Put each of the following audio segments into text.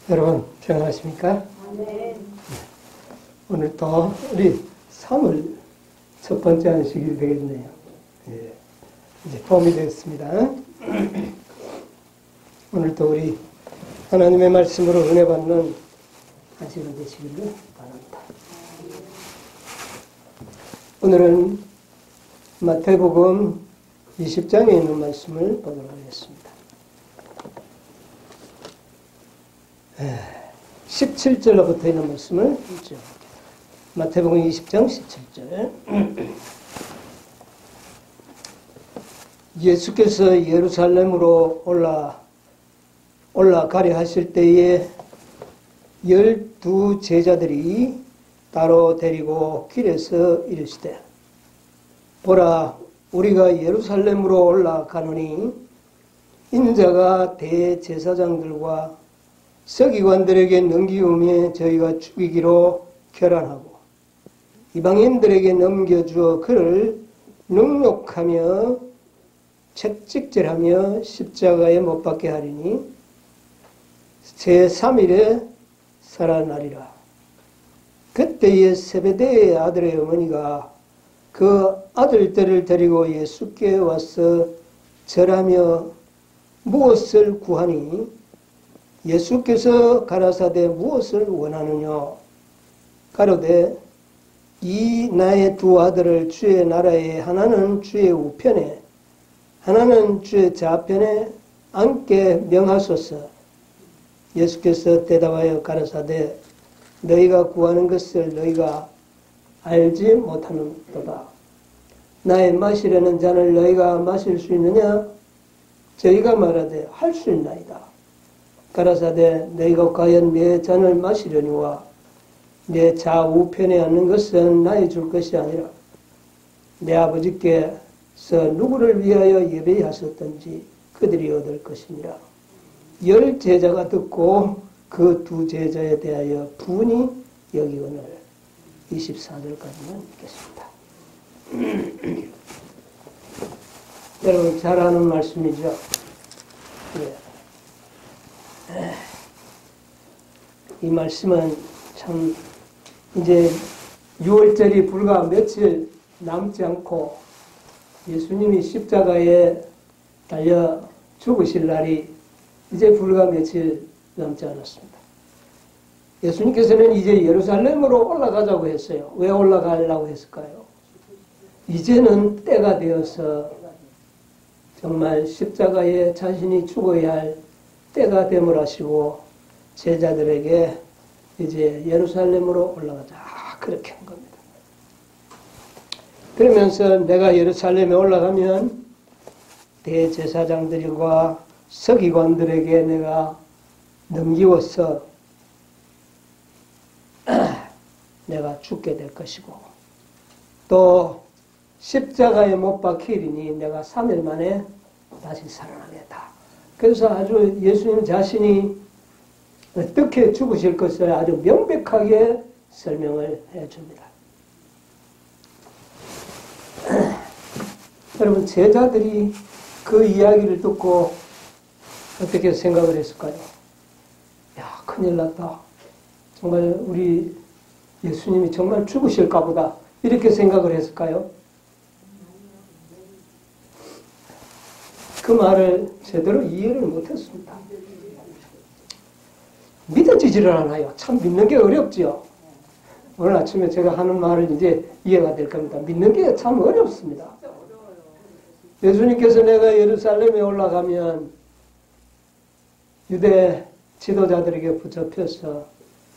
여러분 평안하십니까? 네. 오늘 또 우리 3월 첫 번째 안식일이 되겠네요. 예, 이제 봄이 됐습니다. 오늘도 우리 하나님의 말씀으로 은혜 받는 한 시간 되시기를 바랍니다. 오늘은 마태복음 20장에 있는 말씀을 보도록 하겠습니다. 17절로부터 있는 말씀을 읽죠. 마태복음 20장 17절. 예수께서 예루살렘으로 올라가려 하실 때에 12 제자들이 따로 데리고 길에서 이르시되, 보라, 우리가 예루살렘으로 올라가노니 인자가 대제사장들과 서기관들에게 넘기우며 저희가 죽이기로 결안하고 이방인들에게 넘겨주어 그를 능욕하며 채찍질하며 십자가에 못 박게 하리니 제3일에 살아나리라. 그때에 세베대의 아들의 어머니가 그 아들들을 데리고 예수께 와서 절하며 무엇을 구하니 예수께서 가라사대 무엇을 원하느냐? 가로되 이 나의 두 아들을 주의 나라에 하나는 주의 우편에 하나는 주의 좌편에 앉게 명하소서. 예수께서 대답하여 가라사대 너희가 구하는 것을 너희가 알지 못하는도다. 나의 마시려는 잔을 너희가 마실 수 있느냐? 저희가 말하되 할 수 있나이다. 가라사대 너희가 과연 내 잔을 마시려니와 내 좌우편에 앉는 것은 나의 줄 것이 아니라 내 아버지께서 누구를 위하여 예배하셨던지 그들이 얻을 것이니라. 10 제자가 듣고 그 2 제자에 대하여 분이 여기오늘 24절까지만 읽겠습니다. 여러분 잘 아는 말씀이죠. 네. 이 말씀은 참 이제 6월절이 불과 며칠 남지 않고 예수님이 십자가에 달려 죽으실 날이 이제 불과 며칠 남지 않았습니다. 예수님께서는 이제 예루살렘으로 올라가자고 했어요. 왜 올라가려고 했을까요? 이제는 때가 되어서 정말 십자가에 자신이 죽어야 할 때가 됨을 하시고 제자들에게 이제 예루살렘으로 올라가자 그렇게 한 겁니다. 그러면서 내가 예루살렘에 올라가면 대제사장들과 서기관들에게 내가 넘기워서 내가 죽게 될 것이고 또 십자가에 못 박히리니 내가 3일 만에 다시 살아나겠다. 그래서 아주 예수님 자신이 어떻게 죽으실 것을 아주 명백하게 설명을 해줍니다. 여러분 제자들이 그 이야기를 듣고 어떻게 생각을 했을까요? 야, 큰일 났다. 정말 우리 예수님이 정말 죽으실까 보다. 이렇게 생각을 했을까요? 그 말을 제대로 이해를 못했습니다. 믿어지지를 않아요. 참 믿는 게 어렵죠. 오늘 아침에 제가 하는 말을 이제 이해가 될 겁니다. 믿는 게 참 어렵습니다. 예수님께서 내가 예루살렘에 올라가면 유대 지도자들에게 붙잡혀서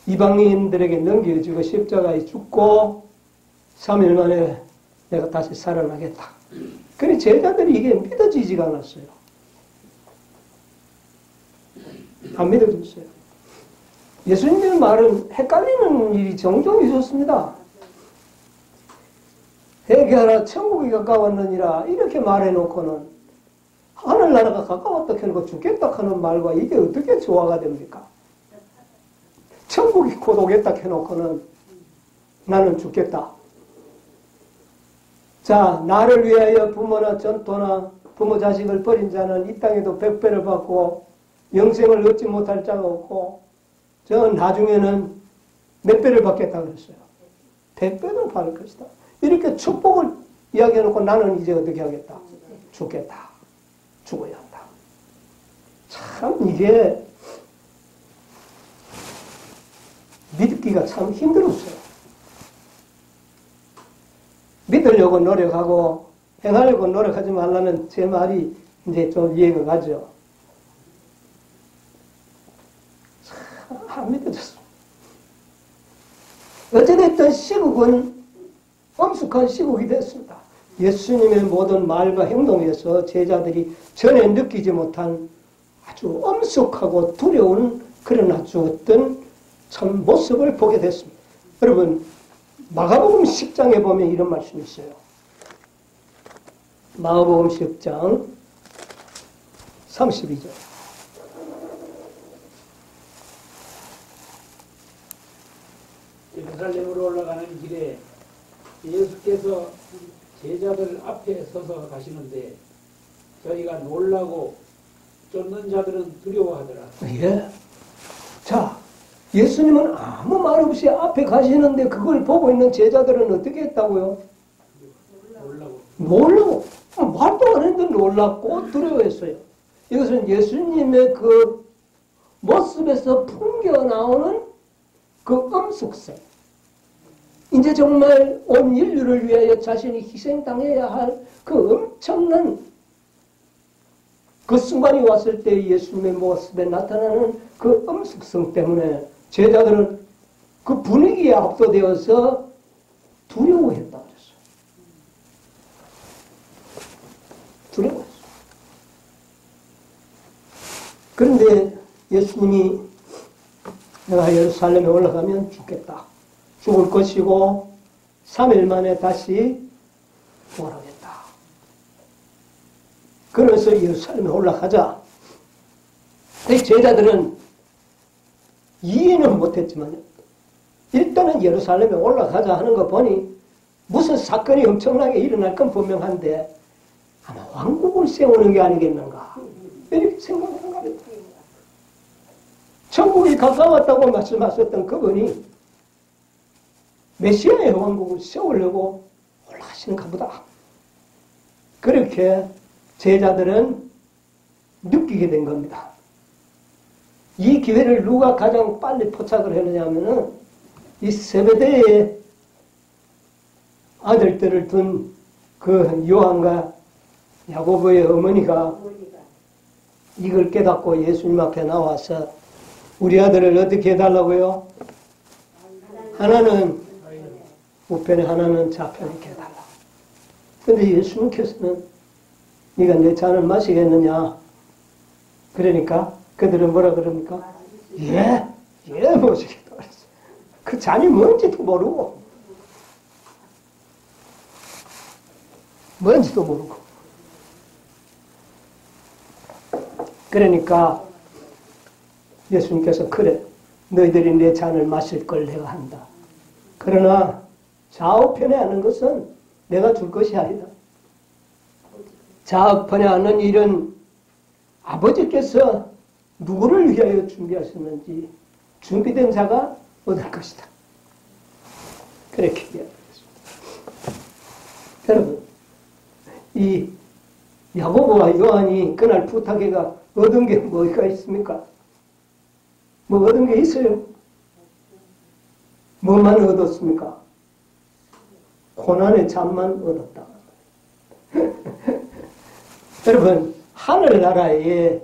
이방인들에게 넘겨주고 십자가에 죽고 3일 만에 내가 다시 살아나겠다. 그런데 제자들이 이게 믿어지지가 않았어요. 안 믿어졌어요. 예수님의 말은 헷갈리는 일이 종종 있었습니다. 회개하라 천국이 가까웠느니라 이렇게 말해놓고는 하늘나라가 가까웠다 해놓고 죽겠다 하는 말과 이게 어떻게 조화가 됩니까? 천국이 곧 오겠다 해놓고는 나는 죽겠다. 자, 나를 위하여 부모나 전토나 부모 자식을 버린 자는 이 땅에도 100배를 받고 영생을 얻지 못할 자가 없고 저 나중에는 몇 배를 받겠다 그랬어요. 100배를 받을 것이다. 이렇게 축복을 이야기해놓고 나는 이제 어떻게 하겠다? 죽겠다. 죽어야 한다. 참 이게 믿기가 참 힘들었어요. 믿으려고 노력하고 행하려고 노력하지 말라는 제 말이 이제 좀 이해가 가죠. 참 안 믿어졌어. 어찌됐든 시국은 엄숙한 시국이 됐습니다. 예수님의 모든 말과 행동에서 제자들이 전에 느끼지 못한 아주 엄숙하고 두려운 그런 아주 어떤 참 모습을 보게 됐습니다. 여러분 마가복음 10장에 보면 이런 말씀이 있어요. 마가복음 10장 32절. 예루살렘으로 올라가는 길에 예수께서 제자들 앞에 서서 가시는데 저희가 놀라고 쫓는 자들은 두려워하더라. 예. 자, 예수님은 아무 말 없이 앞에 가시는데 그걸 보고 있는 제자들은 어떻게 했다고요? 놀라고. 말도 안 했는데 놀랐고 두려워했어요. 이것은 예수님의 그 모습에서 풍겨 나오는 그 엄숙성. 이제 정말 온 인류를 위하여 자신이 희생당해야 할 그 엄청난 그 순간이 왔을 때 예수님의 모습에 나타나는 그 엄숙성 때문에 제자들은 그 분위기에 압도되어서 두려워했다 그랬어요. 두려워했어요. 그런데 예수님이 내가 예루살렘에 올라가면 죽겠다. 죽을 것이고 3일 만에 다시 부활하겠다. 그러면서 예루살렘에 올라가자. 제자들은 이해는 못했지만 일단은 예루살렘에 올라가자 하는 거 보니 무슨 사건이 엄청나게 일어날 건 분명한데 아마 왕국을 세우는 게 아니겠는가 이렇게 생각하는 겁니다. 천국이 가까웠다고 말씀하셨던 그분이 메시아의 왕국을 세우려고 올라가시는가 보다. 그렇게 제자들은 느끼게 된 겁니다. 이 기회를 누가 가장 빨리 포착을 했느냐면은 이 세베대의 아들들을 둔 그 요한과 야고보의 어머니가 이걸 깨닫고 예수님 앞에 나와서 우리 아들을 어떻게 해달라고요? 하나는 우편에 하나는 좌편에 이렇게 해달라. 그런데 예수님께서는 네가 내 잔을 마시겠느냐? 그러니까 그들은 뭐라 그럽니까? 예 마시겠다 그랬어요. 그 잔이 뭔지도 모르고 그러니까 예수님께서 그래 너희들이 내 잔을 마실 걸 내가 한다. 그러나 좌우편에 앉는 것은 내가 줄 것이 아니다. 좌우편에 앉는 일은 아버지께서 누구를 위하여 준비하셨는지 준비된 자가 얻을 것이다. 그렇게 이야기했습니다. 여러분, 이 야고보와 요한이 그날 부탁해가 얻은 게 뭐가 있습니까? 뭐 얻은 게 있어요? 뭐만 얻었습니까? 고난의 잠만 얻었다. 여러분, 하늘나라에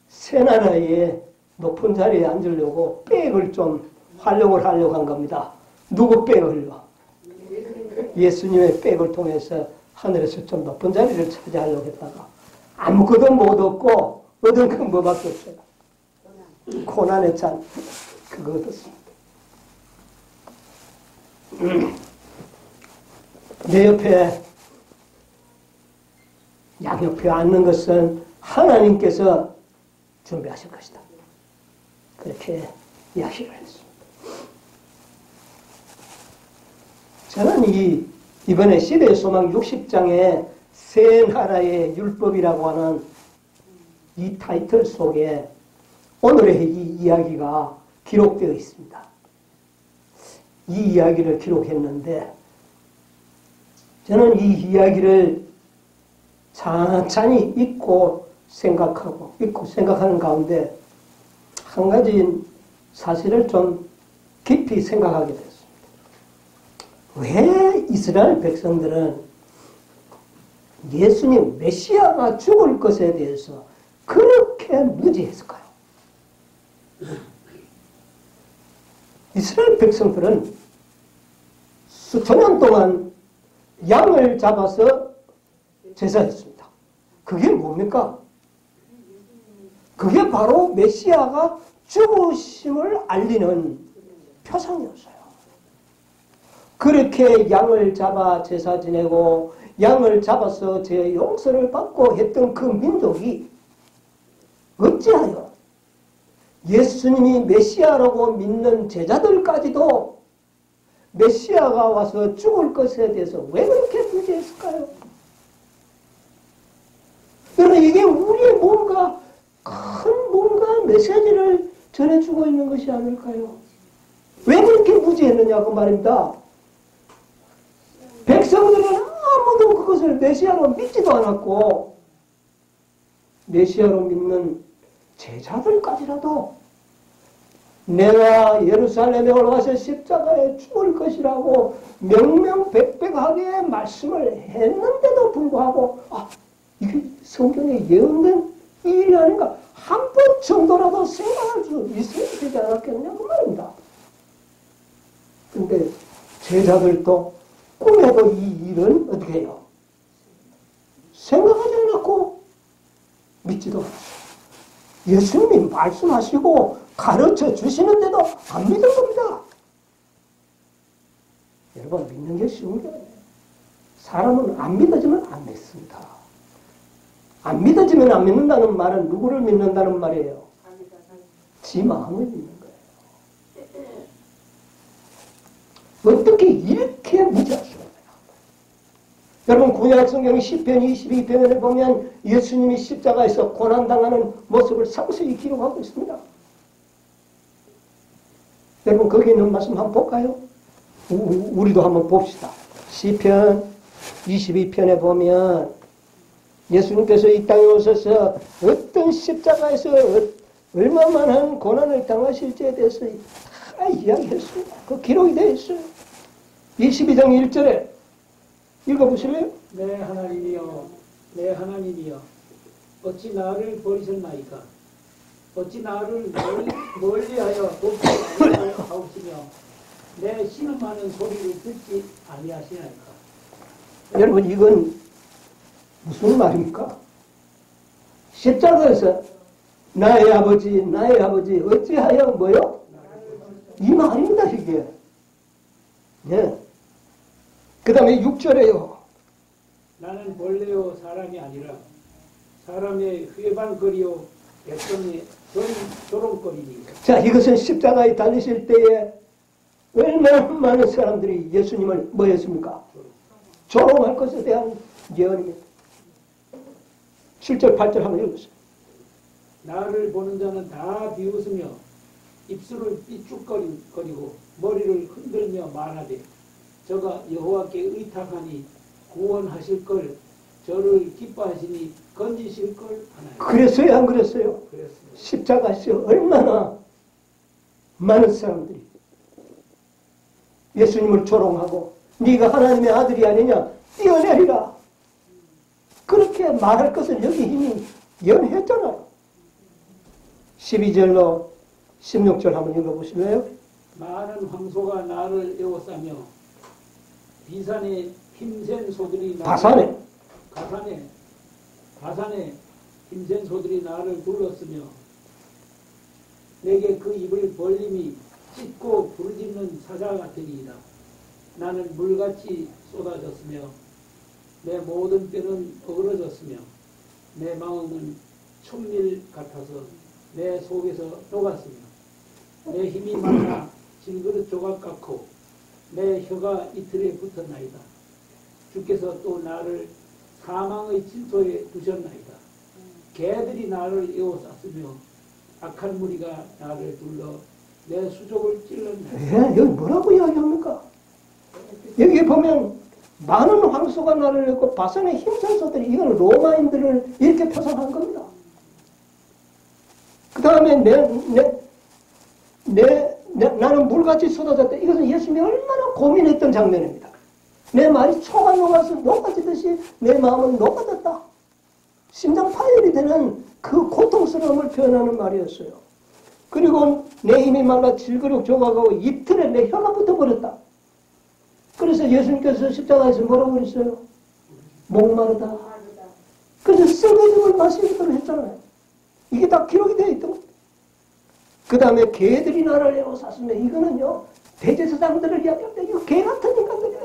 새 나라에 높은 자리에 앉으려고 백을 좀 활용을 하려고 한 겁니다. 누구 백을요? 예수님의 백을 통해서 하늘에서 좀 높은 자리를 차지하려고 했다가 아무것도 못 얻고 얻은 건 뭐밖에 없어요? 고난의 잔. 그거 얻었습니다. 내 옆에 양옆에 앉는 것은 하나님께서 준비하실 것이다. 그렇게 이야기를 했습니다. 저는 이번에 시대의 소망 60장에 새 나라의 율법이라고 하는 이 타이틀 속에 오늘의 이 이야기가 기록되어 있습니다. 이 이야기를 기록했는데 저는 이 이야기를 찬찬히 읽고 생각하는 가운데 한 가지 사실을 좀 깊이 생각하게 됐습니다. 왜 이스라엘 백성들은 예수님 메시아가 죽을 것에 대해서 그렇게 무지했을까요? 이스라엘 백성들은 수천 년 동안 양을 잡아서 제사했습니다. 그게 뭡니까? 그게 바로 메시아가 죽으심을 알리는 표상이었어요. 그렇게 양을 잡아 제사 지내고 양을 잡아서 죄 용서를 받고 했던 그 민족이 어찌하여 예수님이 메시아라고 믿는 제자들까지도 메시아가 와서 죽을 것에 대해서 왜 그렇게 무지했을까요? 여러분, 이게 우리의 뭔가 메시지를 전해주고 있는 것이 아닐까요? 왜 그렇게 무지했느냐고 말입니다. 백성들은 아무도 그것을 메시아로 믿지도 않았고 메시아로 믿는 제자들까지라도 내가 예루살렘에 올라가서 십자가에 죽을 것이라고 명명백백하게 말씀을 했는데도 불구하고 이게 성경에 예언된 일이 아닌가 한 번 정도라도 생각할 수 있어야 되지 않았겠냐고 말입니다. 근데 제자들도 꿈에도 이 일은 어떻게 해요? 생각하지 않았고 믿지도 않았어요. 예수님이 말씀하시고 가르쳐 주시는데도 안 믿은 겁니다. 여러분, 믿는 게 쉬운 게 아니에요. 사람은 안 믿어지면 안 믿습니다. 안 믿어지면 안 믿는다는 말은 누구를 믿는다는 말이에요? 지 마음을 믿는 거예요. 어떻게 이렇게 무지할 수가 있나요? 여러분, 구약성경 시편 22편에 보면 예수님이 십자가에서 고난당하는 모습을 상세히 기록하고 있습니다. 여러분, 거기 있는 말씀 한번 볼까요? 우리도 한번 봅시다. 시편 22편에 보면 예수님께서 이 땅에 오셔서 어떤 십자가에서 얼마만한 고난을 당하실지에 대해서 다 이야기했습니다. 그 기록이 되어 있어요. 22장 1절에 읽어보실래요? 내 하나님이여, 내 하나님이여, 어찌 나를 버리셨나이까? 어찌 나를 멀리하여 돕지 아니하시며 내 신음하는 소리를 듣지 아니하시나이까? 여러분, 이건 무슨 말입니까? 십자가에서 나의 아버지 어찌하여 뭐요? 이 말입니다, 이게. 네. 그 다음에 6절에요. 나는 본래요 사람이 아니라 사람의 회방거리요 백성의 조롱거리니. 자, 이것은 십자가에 달리실 때에 얼마나 많은 사람들이 예수님을 뭐 했습니까? 조롱할 것에 대한 예언입니다. 7절 8절 한번 읽어보세요. 나를 보는 자는 다 비웃으며 입술을 삐죽거리고 머리를 흔들며 말하되 저가 여호와께 의탁하니 구원하실 걸 저를 기뻐하시니 건지실 걸 하나요. 그랬어요, 안 그랬어요? 그랬습니다. 십자가에서 얼마나 많은 사람들이 예수님을 조롱하고 네가 하나님의 아들이 아니냐 뛰어내리라 그렇게 말할 것을 여기 이미 예언했잖아요. 12절로 16절 한번 읽어보실래요? 많은 황소가 나를 에워싸며 비산에 힘센 소들이 바산에 힘센 소들이 나를 둘렀으며 내게 그 입을 벌림이 찢고 부르짖는 사자 같으니이다. 나는 물같이 쏟아졌으며 내 모든 뼈는 어그러졌으며 내 마음은 촛밀 같아서 내 속에서 녹았으며 내 힘이 많아 질그릇 조각 같고 내 혀가 이틀에 붙었나이다. 주께서 또 나를 사망의 진토에 두셨나이다. 개들이 나를 에워쌌으며 악한 무리가 나를 둘러 내 수족을 찔렀네. 예, 여기 뭐라고 이야기합니까? 여기 보면 많은 황소가 나를 냈고 바산의 힘센 소들이 이건 로마인들을 이렇게 표상한 겁니다. 그 다음에 나는 물같이 쏟아졌다. 이것은 예수님이 얼마나 고민했던 장면입니다. 내 말이 초가 녹아서 녹아지듯이 내 마음은 녹아졌다. 심장 파열이 되는 그 고통스러움을 표현하는 말이었어요. 그리고 내 힘이 말라 질그릇 조각하고 이틀에 내 혀가 붙어버렸다. 그래서 예수님께서 십자가에서 뭐라고 그랬어요? 목마르다. 그래서 썩어짐을 마시기로 했잖아요. 이게 다 기록이 되어 있던 겁니다. 그 다음에 개들이 나를 에워쌌으며 이거는요 대제사장들을 이야기합니다. 이거 개 같은 인간들이다.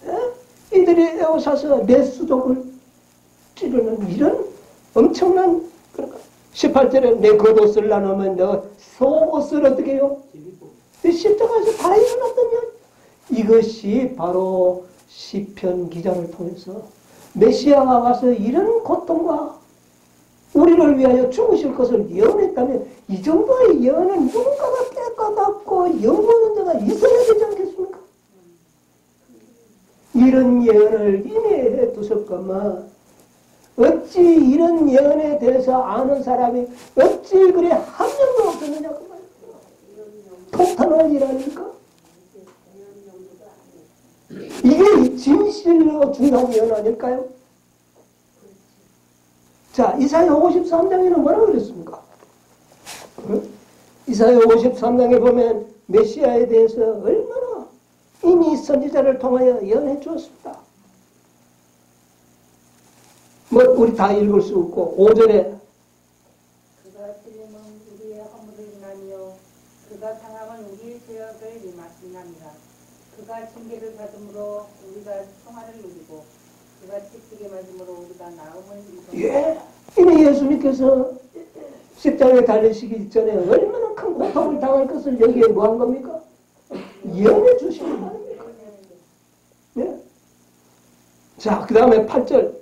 예? 이들이 에워싸서 내 수족을 찌르는 이런 엄청난 그러니까 18절에 내 겉옷을 나누면 너 속옷을 어떻게 해요? 십자가에서 다 일어났던 이것이 바로 시편 기자를 통해서 메시아가 와서 이런 고통과 우리를 위하여 죽으실 것을 예언했다면 이 정도의 예언은 누군가가 깨닫고 연구하는 자가 있어야 되지 않겠습니까? 이런 예언을 이미 해두셨건만 어찌 이런 예언에 대해서 아는 사람이 어찌 그래 한 명도 없었느냐 그 말이에요. 폭탄할 일 아닙니까? 이게 진실로 중요한 예언 아닐까요? 자, 이사야 53장에는 뭐라고 그랬습니까? 이사야 53장에 보면 메시아에 대해서 얼마나 이미 선지자를 통하여 예언해 주었습니다. 뭐 우리 다 읽을 수 없고 5절에 그가 찔림은 우리의 허물을 인하며 그가 당함은 우리의 죄악을 인함이라. 그가 징계를 받음으로 우리가 평화를 누리고 그가 찢기게 맞음으로 우리가 나음을 입었다. 예, 이미 예수님께서 십자가에 달리시기 전에 얼마나 큰 고통을 당할 것을 여기에 뭐 한 겁니까? 예언해 주시는 거 아닙니까? 예? 자, 그 다음에 8절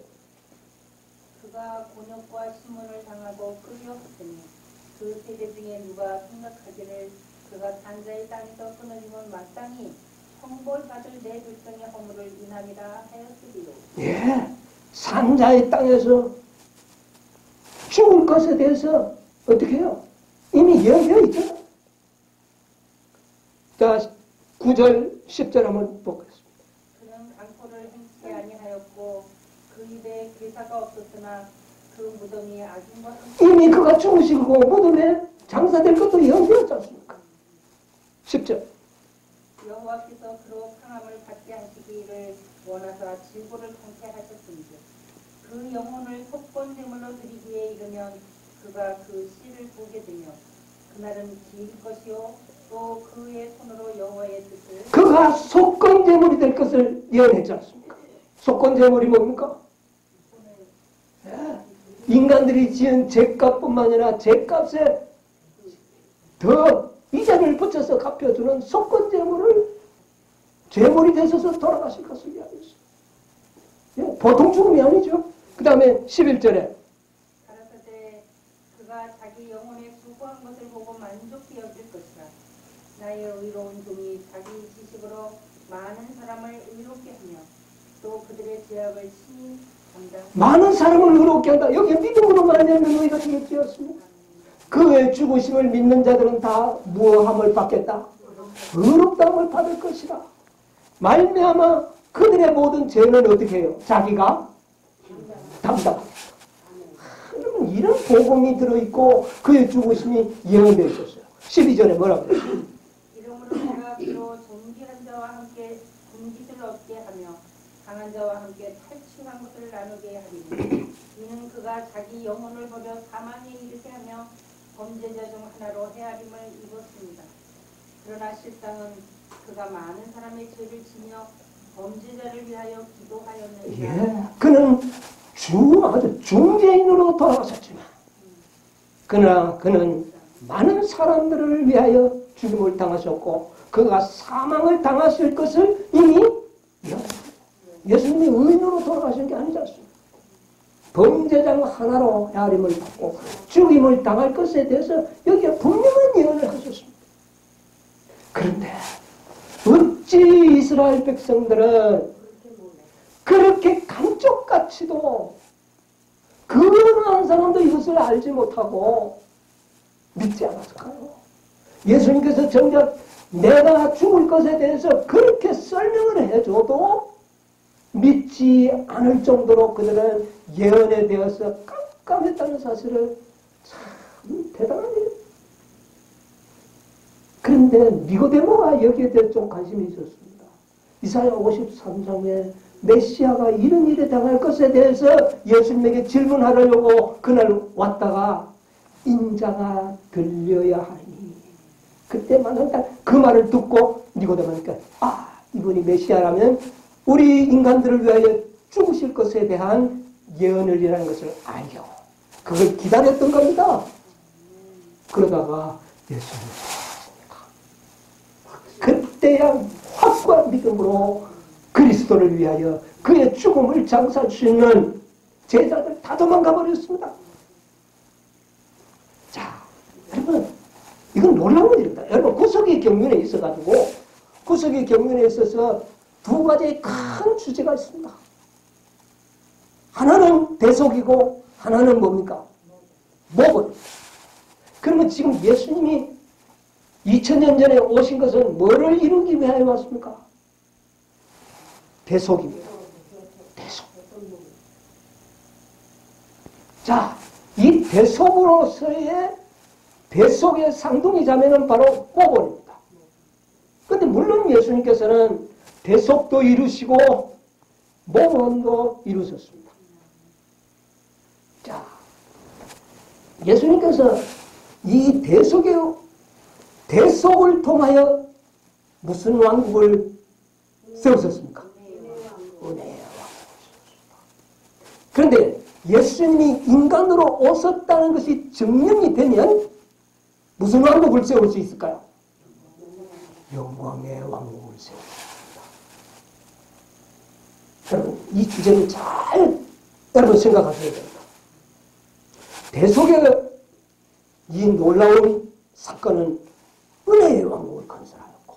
그가 곤욕과 신문을 당하고 끌려갔으니 그 세대 중에 누가 생각하기를 그가 산자의 땅에서 끊어지면 마땅히 형벌받을 내 백성의 허물을 인함이라 하였으리요. 예, 산자의 땅에서 죽을 것에 대해서 어떻게 해요? 이미 예언되어 있잖아요. 자, 9절, 10절 한번 보겠습니다. 그는 강포를 행치 아니하였고 그 입에 괴사가 없었으나 그 무덤이 악인과 함께 이미 그가 죽으시고 무덤에 장사될 것도 예언되었지 않습니까? 10절. 여호와께서 그로 상함을 받게 하시기를 원하사 질고를 통케 하셨은지 그 영혼을 속건제물로 드리기에 이르면 그가 그 씨를 보게 되며 그날은 길 것이요 또 그의 손으로 여호와의 뜻을 그가 속건제물이 될 것을 예언했지 않습니까? 속건제물이 뭡니까? 예. 인간들이 지은 죄값뿐만 아니라 죄값에 더 이자를 붙여서 갚여주는 속건제물을 제물이 되셔서 돌아가실 것을 이야기했어요. 예, 보통 죽음이 아니죠. 그 다음에 11절에 가라사대 그가 자기 영혼의 수고한 것을 보고 만족히 여길 것이라. 나의 의로운 종이 자기 지식으로 많은 사람을 의롭게 하며 또 그들의 죄악을 친히 감당. 많은 사람을 의롭게 한다. 여기 믿음으로 말하면 의가 되겠지였습니다. 그의 죽으심을 믿는 자들은 다 무함을 받겠다. 의롭다함을 받을 것이라. 말미암아 그들의 모든 죄는 어떻게 해요? 자기가 담당합니다. 그러면 이런 복음이 들어있고 그의 죽으심이 예언되어 있었어요. 12절에 뭐라고 그래요? 이러므로 내가 그로 존귀한 자와 함께 분깃을 얻게 하며 강한 자와 함께 탈취한 것을 나누게 하리니 이는 그가 자기 영혼을 버려 사망에 이르게 하며 범죄자 중 하나로 헤아림을 입었습니다. 그러나 실상은 그가 많은 사람의 죄를 지며 범죄자를 위하여 기도하였느니라. 예, 그는 아주 중재인으로 돌아가셨지만 그러나 그는 많은 사람들을 위하여 죽임을 당하셨고 그가 사망을 당하실 것을 이미 예수님이 의인으로 돌아가신 게 아니지 않습니까? 범죄장 하나로 헤아림을 받고 죽임을 당할 것에 대해서 여기에 분명한 예언을 하셨습니다. 그런데 어찌 이스라엘 백성들은 그렇게 감쪽같이도 그 어느 한 사람도 이것을 알지 못하고 믿지 않았을까요? 예수님께서 정작 내가 죽을 것에 대해서 그렇게 설명을 해줘도 믿지 않을 정도로 그들은 예언에 대해서 깜깜했다는 사실을 참 대단한 일. 그런데 니고데모가 여기에 대해 좀 관심이 있었습니다. 이사야 53장에 메시아가 이런 일에 당할 것에 대해서 예수님에게 질문하려고 그날 왔다가 인자가 들려야 하니 그때만 그 말을 듣고 니고데모니까 이분이 메시아라면 우리 인간들을 위하여 죽으실 것에 대한 예언을이라는 것을 알죠. 그걸 기다렸던 겁니다. 그러다가 예수님을 찾았습니다. 그때야 확고한 믿음으로 그리스도를 위하여 그의 죽음을 장사할 수 있는 제자들 다 도망가 버렸습니다. 자, 여러분 이건 놀라운 일입니다. 여러분 구속의 경륜에 있어가지고 구속의 경륜에 있어서 두 가지의 큰 주제가 있습니다. 하나는 대속이고 하나는 뭡니까? 목은. 그러면 지금 예수님이 2000년 전에 오신 것은 뭐를 이루기 위하여 왔습니까? 대속입니다. 대속. 자, 이 대속으로서의 대속의 상둥이 자매는 바로 모본입니다. 그런데 물론 예수님께서는 대속도 이루시고 모본도 이루셨습니다. 자, 예수님께서 이 대속을 통하여 무슨 왕국을 세우셨습니까? 은혜의 왕국을. 그런데 예수님이 인간으로 오셨다는 것이 증명이 되면 무슨 왕국을 세울 수 있을까요? 영광의 왕국을 세울 수 있습니다. 여러분 이 주제를 잘 여러분 생각하셔야 됩니다. 대속의 이 놀라운 사건은 은혜의 왕국을 건설하였고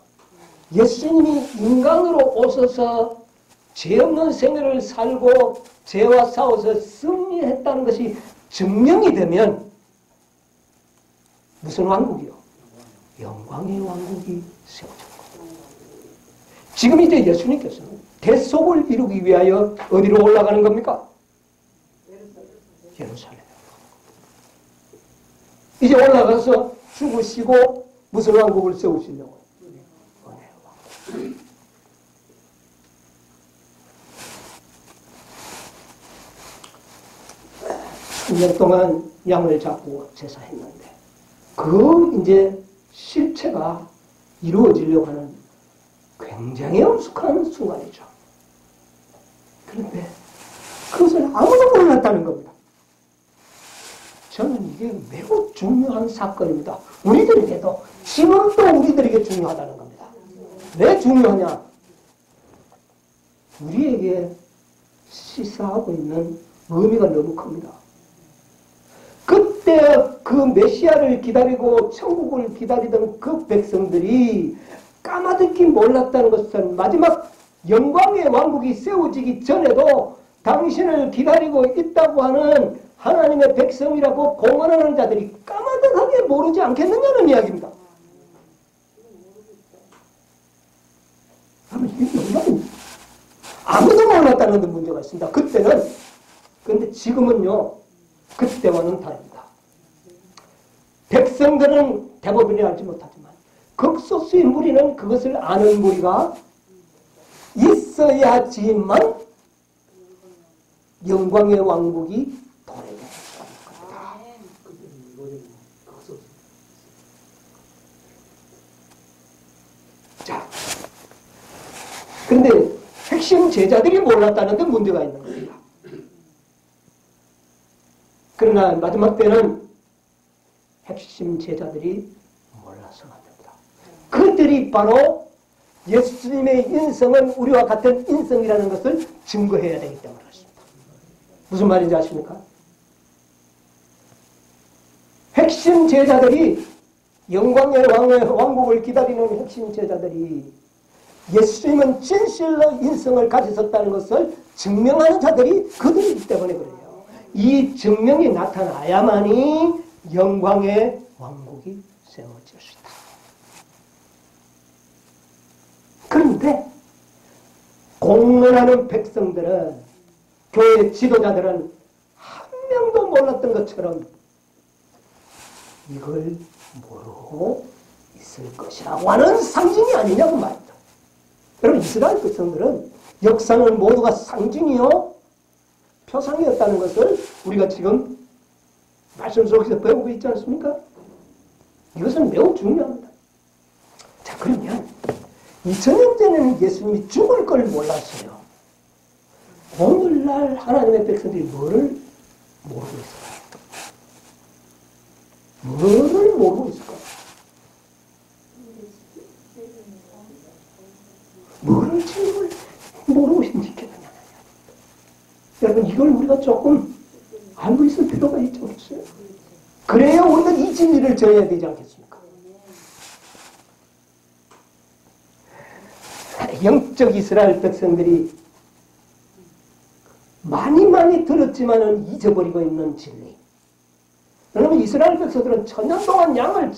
예수님이 인간으로 오셔서 죄 없는 생애를 살고 죄와 싸워서 승리했다는 것이 증명이 되면 무슨 왕국이요? 영광의 왕국이 세워졌고 지금 이제 예수님께서는 대속을 이루기 위하여 어디로 올라가는 겁니까? 예루살렘. 이제 올라가서 죽으시고 무슨 왕국을 세우시려고? 은혜의 왕국. 10년 동안 양을 잡고 제사했는데 그 이제 실체가 이루어지려고 하는 굉장히 엄숙한 순간이죠. 그런데 그것을 아무도 몰랐다는 겁니다. 저는 이게 매우 중요한 사건입니다. 우리들에게도 지금도 우리들에게 중요하다는 겁니다. 왜 중요하냐? 우리에게 시사하고 있는 의미가 너무 큽니다. 그때 그 메시아를 기다리고 천국을 기다리던 그 백성들이 까마득히 몰랐다는 것은 마지막 영광의 왕국이 세워지기 전에도 당신을 기다리고 있다고 하는 하나님의 백성이라고 공언하는 자들이 까마득하게 모르지 않겠느냐는 이야기입니다. 아무도 몰랐다는 데 문제가 있습니다. 그때는. 그런데 지금은요. 그때와는 다릅니다. 백성들은 대부분이 알지 못하지만 극소수의 무리는 그것을 아는 무리가 있어야지만 영광의 왕국이 도래되는 겁니다. 자, 그런데 핵심 제자들이 몰랐다는 데 문제가 있는 겁니다. 그러나 마지막 때는 핵심 제자들이 몰라서는 안 됩니다. 그들이 바로 예수님의 인성은 우리와 같은 인성이라는 것을 증거해야 되기 때문에 그렇습니다. 무슨 말인지 아십니까? 핵심 제자들이 영광의 왕국을 기다리는 핵심 제자들이 예수님은 진실로 인성을 가지셨다는 것을 증명하는 자들이 그들이기 때문에 그래요. 이 증명이 나타나야만이 영광의 왕국이 세워질 수 있다. 그런데 공론하는 백성들은, 교회 지도자들은 한 명도 몰랐던 것처럼 이걸 모르고 있을 것이라고 하는 상징이 아니냐고 말입니다. 여러분, 이스라엘 백성들은 역사는 모두가 상징이요 표상이었다는 것을 우리가 지금 말씀 속에서 배우고 있지 않습니까? 이것은 매우 중요합니다. 자, 그러면 2000년 전에는 예수님이 죽을 걸 몰랐어요. 오늘날 하나님의 백성들이 뭐를 모르고 있을까요? 뭐를 모르고 있을까요? 뭐를 지금 모르고 있는지. 여러분, 이걸 우리가 조금 알고 있을 필요가 있지 않겠어요? 그래야 우리가 이 진리를 져야 되지 않겠습니까? 영적 이스라엘 백성들이 많이 들었지만은 잊어버리고 있는 진리. 여러분, 이스라엘 백성들은 천년 동안 양을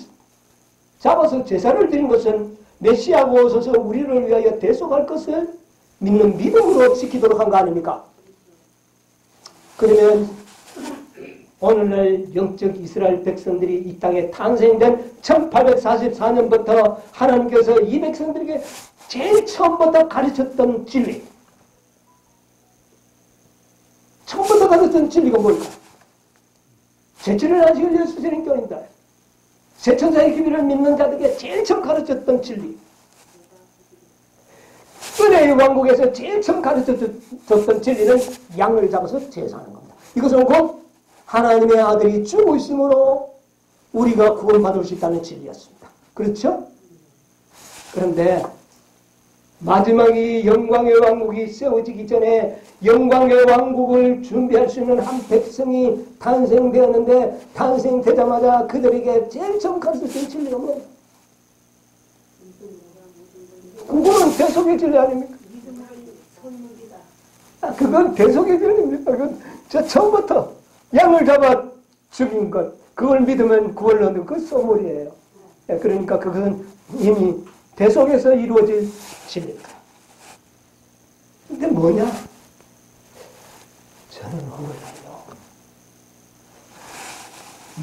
잡아서 제사를 드린 것은 메시아가 오셔서 우리를 위하여 대속할 것을 믿는 믿음으로 지키도록 한 거 아닙니까? 그러면 오늘날 영적 이스라엘 백성들이 이 땅에 탄생된 1844년부터 하나님께서 이 백성들에게 제일 처음부터 가르쳤던 진리, 처음부터 가르쳤던 진리가 뭘까? 제천을 안식을 예수님 교회입니다. 세천사의 기비를 믿는 자들에게 제일 처음 가르쳤던 진리, 은혜의 왕국에서 제일 처음 가르쳐줬던 진리는 양을 잡아서 제사하는 겁니다. 이것은 곧 하나님의 아들이 주고 있으므로 우리가 구원받을 수 있다는 진리였습니다. 그렇죠? 그런데 마지막이 영광의 왕국이 세워지기 전에 영광의 왕국을 준비할 수 있는 한 백성이 탄생되었는데, 탄생되자마자 그들에게 제일 처음 가르쳐준 진리가 뭐예요? 그거는 대속의 진리 아닙니까? 그건 대속의 진리입니다. 그건 저 처음부터 양을 잡아 죽인 것, 그걸 믿으면 구원을 얻는 그 소물이에요. 그러니까 그것은 이미 대속에서 이루어질 진리입니다. 근데 뭐냐? 저는 오늘날요,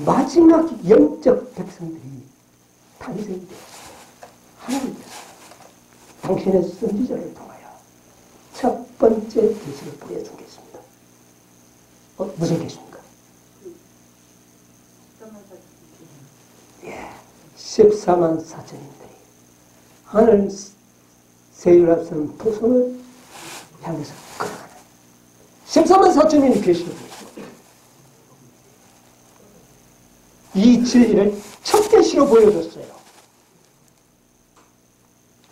마지막 영적 백성들이 탄생되었습니다. 하나님께서 당신의 선지자를 통하여 첫 번째 계시를 보여준 게 있습니다. 무슨 계시입니까? 14만 4천인들이 하늘 세율 앞선 토성을 향해서 걸어가는 14만 4천인이 계시는 것입니다. 이 진리를 첫 계시로 보여줬어요.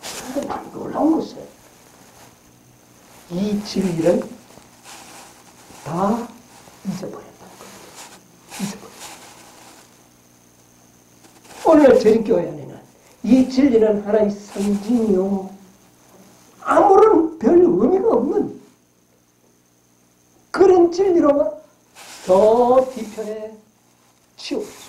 그런데 난 놀라운 것은 이 진리를 다 잊어버렸다는 겁니다. 잊어버렸어요. 오늘 저희교회 안에는 이 진리는 하나의 상징이요, 아무런 별 의미가 없는 그런 진리로 더 뒤편에 치우고 있습니다.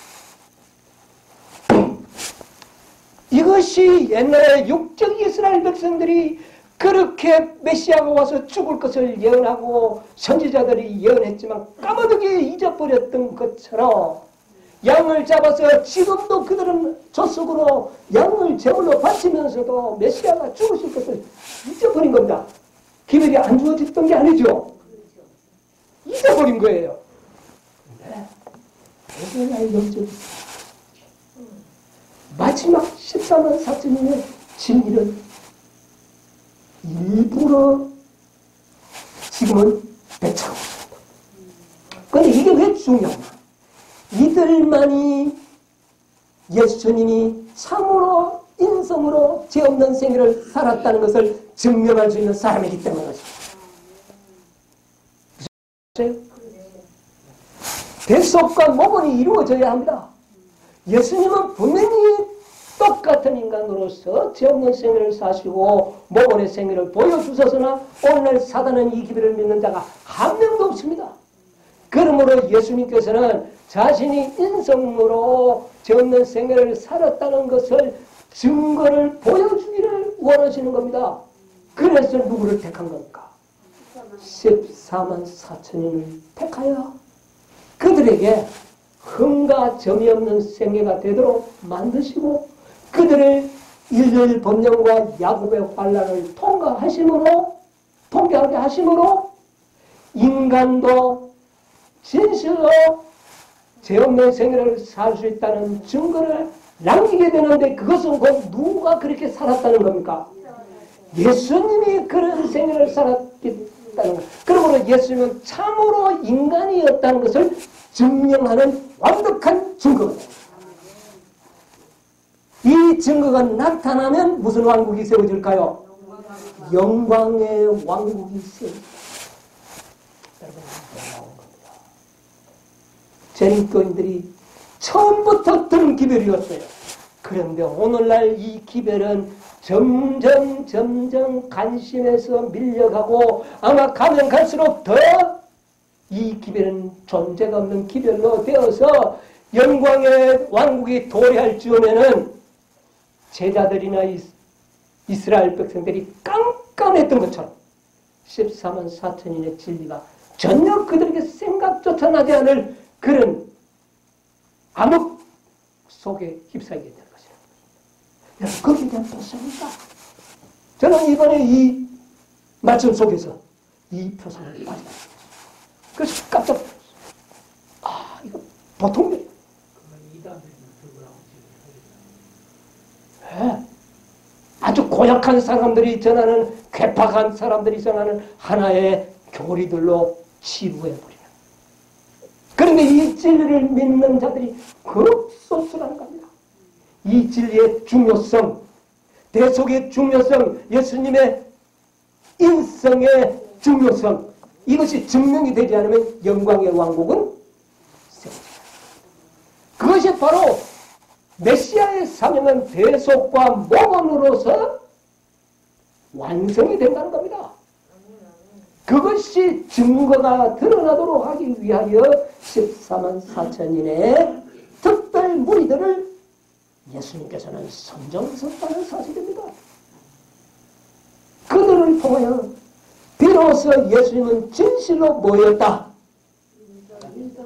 이것이 옛날에 육적 이스라엘 백성들이 그렇게 메시아가 와서 죽을 것을 예언하고 선지자들이 예언했지만 까마득히 잊어버렸던 것처럼, 양을 잡아서 지금도 그들은 젖속으로 양을 제물로 바치면서도 메시아가 죽으실 것을 잊어버린 겁니다. 기별이 안 주어졌던 게 아니죠. 잊어버린 거예요. 근데 오늘날 영적 마지막 14만 4천인의 진리를 일부러 지금은 배척하고 있습니다. 그런데 이게 왜 중요하냐? 이들만이 예수님이 참으로 인성으로 죄 없는 생애를 살았다는 것을 증명할 수 있는 사람이기 때문에 그렇습니다. 대속과 모본이 이루어져야 합니다. 예수님은 분명히 똑같은 인간으로서 죄 없는 생애를 사시고 모본의 생애를 보여주셨으나 오늘날 사단은 이 기별을 믿는 자가 한 명도 없습니다. 그러므로 예수님께서는 자신이 인성으로 죄 없는 생애를 살았다는 것을 증거를 보여주기를 원하시는 겁니다. 그래서 누구를 택한 겁니까? 14만 4천인을 택하여 그들에게 흠과 점이 없는 생애가 되도록 만드시고 그들을 일일 법령과 야곱의 환난을 통과하게 하심으로 인간도 진실로 죄 없는 생애를 살 수 있다는 증거를 남기게 되는데 그것은 곧 누가 그렇게 살았다는 겁니까? 예수님이 그런 생애를 살았다는 것. 그러므로 예수님은 참으로 인간이었다는 것을 증명하는 완벽한 증거입니다. 이 증거가 나타나면 무슨 왕국이 세워질까요? 영광의 왕국이 세워집니다. 여러분, 놀라운 겁니다. 재림교인들이 처음부터 들은 기별이었어요. 그런데 오늘날 이 기별은 점점 관심에서 밀려가고 아마 가면 갈수록 더 이 기별은 존재가 없는 기별로 되어서 영광의 왕국이 도래할 즈음에는 제자들이나 이스라엘 백성들이 깜깜했던 것처럼 14만 4천인의 진리가 전혀 그들에게 생각조차 나지 않을 그런 암흑 속에 휩싸이게 되는 것이라는 것입니다. 여러분, 거기에 대한 도서입니다. 저는 이번에 이 말씀 속에서 이 표상을 발견했습니다. 그래서 깜짝 놀랐어요. 아, 이거 보통 일이에요. 네. 아주 고약한 사람들이 전하는 괴팍한 사람들이 전하는 하나의 교리들로 치부해버려요. 그런데 이 진리를 믿는 자들이 극소수라는 겁니다. 이 진리의 중요성, 대속의 중요성, 예수님의 인성의 중요성, 이것이 증명이 되지 않으면 영광의 왕국은 세워집니다. 그것이 바로 메시아의 사명은 대속과 모범으로서 완성이 된다는 겁니다. 그것이 증거가 드러나도록 하기 위하여 14만 4천인의 특별 무리들을 예수님께서는 선정하셨다는 사실입니다. 그들을 통하여 비로소 예수님은 진실로 뭐였다?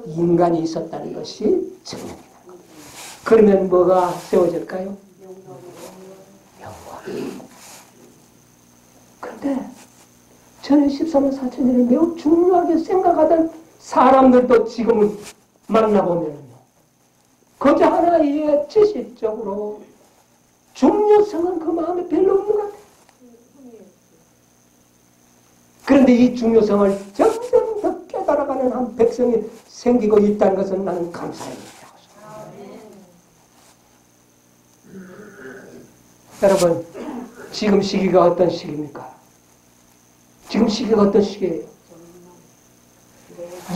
인간이 있었다는 것이 증명입니다. 그러면 뭐가 세워질까요? 영광. 그런데 저는 14만 4천인을 매우 중요하게 생각하던 사람들도 지금은 만나보면요. 그저 하나의 지식적으로 중요성은 그 마음에 별로 없는 것 같아요. 그런데 이 중요성을 점점 더 깨달아가는 한 백성이 생기고 있다는 것은 나는 감사합니다. 여러분, 지금 시기가 어떤 시기입니까? 지금 시기가 어떤 시기예요?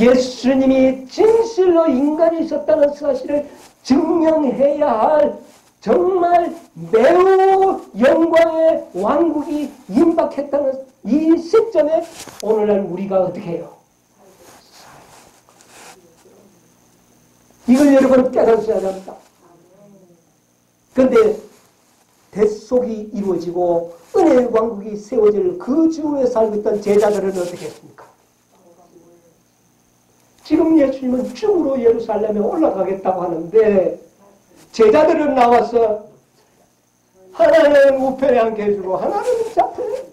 예수님이 진실로 인간이 있었다는 사실을 증명해야 할 정말 매우 영광의 왕국이 임박했다는 이 시점에 오늘날 우리가 어떻게 해요? 이걸 여러분 깨달으셔야 합니다. 그런데 대속이 이루어지고 은혜의 왕국이 세워질 그 주에 살고 있던 제자들은 어떻게 했습니까? 지금 예수님은 죽으로 예루살렘에 올라가겠다고 하는데 제자들은 나와서 하나는 우편에 앉게 해주고 하나는 좌편에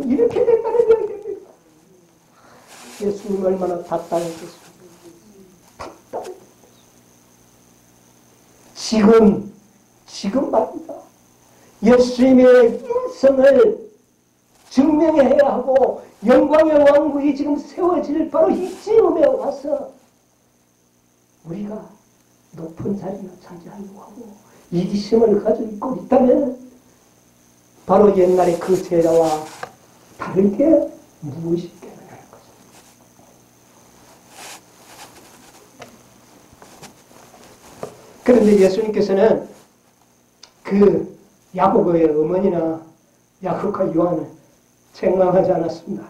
이렇게 된다는 이야기입니다. 예수님 얼마나 답답했겠습니까? 답답했겠습니까? 지금 말입니다. 예수님의 인성을 증명해야 하고 영광의 왕국이 지금 세워질 바로 이 즈음에 와서 우리가 높은 자리를 차지하려고 하고 이기심을 가지고 있다면 바로 옛날에 그 제자와 다르게 무엇이 깨어나는 것입니다. 그런데 예수님께서는 그 야고보의 어머니나 야곱과 요한을 책망하지 않았습니다.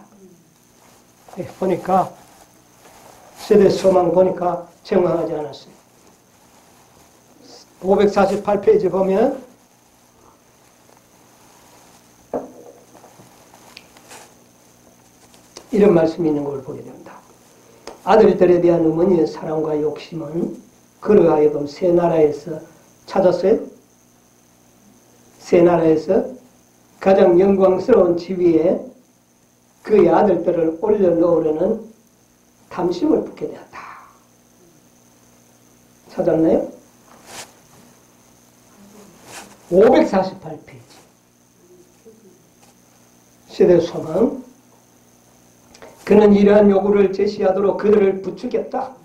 보니까 세대 소망 보니까 책망하지 않았어요. 548페이지 보면 이런 말씀이 있는 걸 보게 됩니다. 아들들에 대한 어머니의 사랑과 욕심은 그로 하여금 새 나라에서 찾았어요. 새 나라에서 가장 영광스러운 지위에 그의 아들들을 올려놓으려는 탐심을 품게 되었다. 찾았나요? 548페이지. 세대 소망. 그는 이러한 요구를 제시하도록 그들을 부추겼다.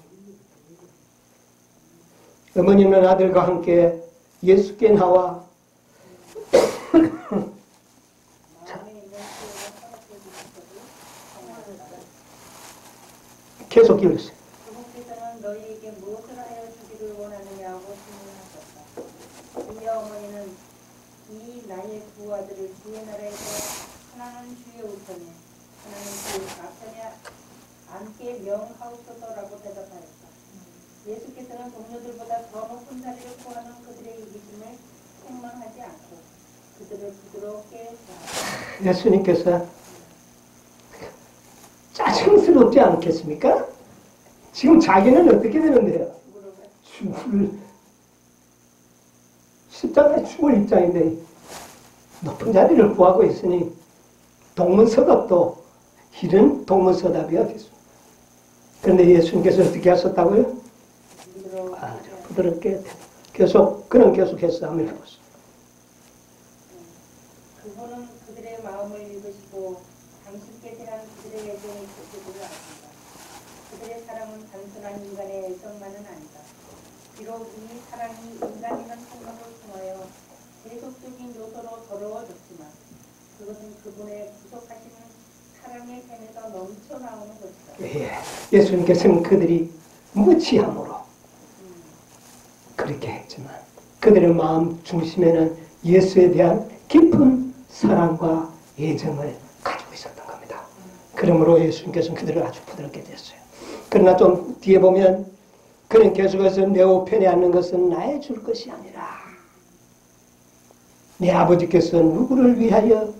어머니는 아들과 함께 예수께 나와 계속 읽으세요. 주님께서는 너희에게 무엇을 하여 주기를 원하느냐고 질문하셨다. 이에 어머니는 이 나의 두 아들을 주의 나라에서 하나는 주의 우편에 하나는 주의 좌편에 앉게 명하옵소서라고 대답하였다. 예수께서는 동료들보다 더 높은 자리를 구하는 그들의 이기심을 책망하지 않고 그들을 부드럽게 대하셨다. 예수님께서 짜증스럽지 않겠습니까? 지금 자기는 어떻게 되는데요? 죽을 십자가에 죽을 입장인데 높은 자리를 구하고 있으니 동문서답도 이런 동문서답이 어딨습니까? 그런데 예수님께서 어떻게 하셨다고요? 부드럽게 그는 계속해서 한번 해보세요. 그분은 그들의 마음을 읽으시고 당신께 대한 그들의 애정이 좁혀지를 않습니다. 그들의 사랑은 단순한 인간의 애정만은 아니다. 비록 이 사랑이 인간이라는 생각을 통하여 계속적인 요소로 더러워졌지만 그것은 그분의 구속하시는 사랑의 샘에서 넘쳐나오는 것이다. 예수님께서는 그들이 무지함으로 그렇게 했지만 그들의 마음 중심에는 예수에 대한 깊은 사랑과 애정을 가지고 있었던 겁니다. 그러므로 예수님께서는 그들을 아주 부드럽게 됐어요. 그러나 좀 뒤에 보면 그는 계속해서 내 우편에 앉는 것은 나의 줄 것이 아니라 내 아버지께서 누구를 위하여